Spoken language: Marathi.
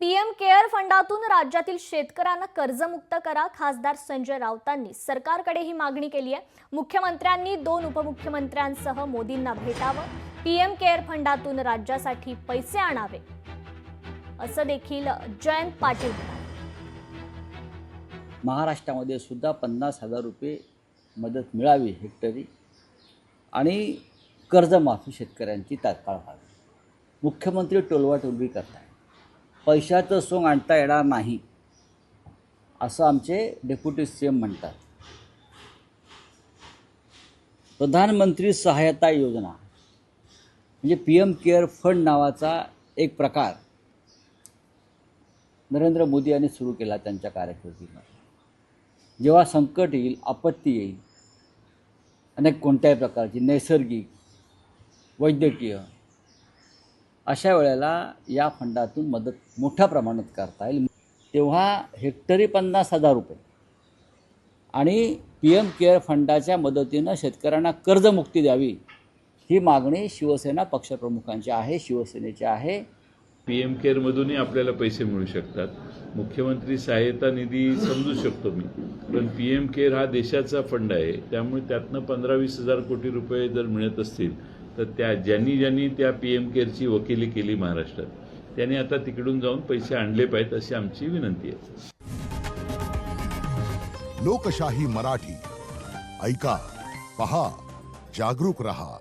पीएम केअर फंडातून राज्यातील शेतकऱ्यांना कर्जमुक्त करा. खासदार संजय राऊतांनी सरकारकडे ही मागणी केली आहे. मुख्यमंत्र्यांनी 2 उपमुख्यमंत्र्यांसह मोदींना भेटावं. पीएम केअर फंडातून राज्यासाठी पैसे आणावे असं देखील जयंत पाटील म्हणाले. महाराष्ट्रामध्ये सुद्धा 50,000 रुपये मदत मिळावी हेक्टरी आणि कर्जमाफी शेतकऱ्यांची तात्काळ व्हावी. मुख्यमंत्री टोलवाटोलवी करत आहे. पैशाचं सोंग आणता येणार नाही असं आमचे डेप्युटी सीएम म्हणतात. प्रधानमंत्री सहायता योजना म्हणजे पीएम केअर फंड नावाचा एक प्रकार नरेंद्र मोदी यांनी सुरू केला त्यांच्या कार्यकिर्दीमध्ये. जेव्हा संकट येईल, आपत्ती येईल, अनेक कोणत्याही प्रकारची नैसर्गिक, वैद्यकीय, अशा वेळेला या फंडातून मदत मोठ्या प्रमाणात करता येईल. तेव्हा हेक्टरी 50,000 रुपये आणि पीएम केअर फंडाच्या मदतीनं शेतकऱ्यांना कर्जमुक्ती द्यावी ही मागणी शिवसेना पक्षप्रमुखांची आहे, शिवसेनेची आहे. पीएम केअरमधूनही आपल्याला पैसे मिळू शकतात. मुख्यमंत्री सहायता निधी समजू शकतो मी, पण पीएम केअर हा देशाचा फंड आहे. त्यामुळे त्यातनं 15-20 हजार कोटी रुपये जर मिळत असतील तर ज्यांनी त्या पीएम केअरची वकिली केली महाराष्ट्रात, त्यांनी आता तिकडून जाऊन पैसे आणले पाहिजेत अशी आमची विनंती आहे. लोकशाही मराठी ऐका, पहा, जागरूक रहा.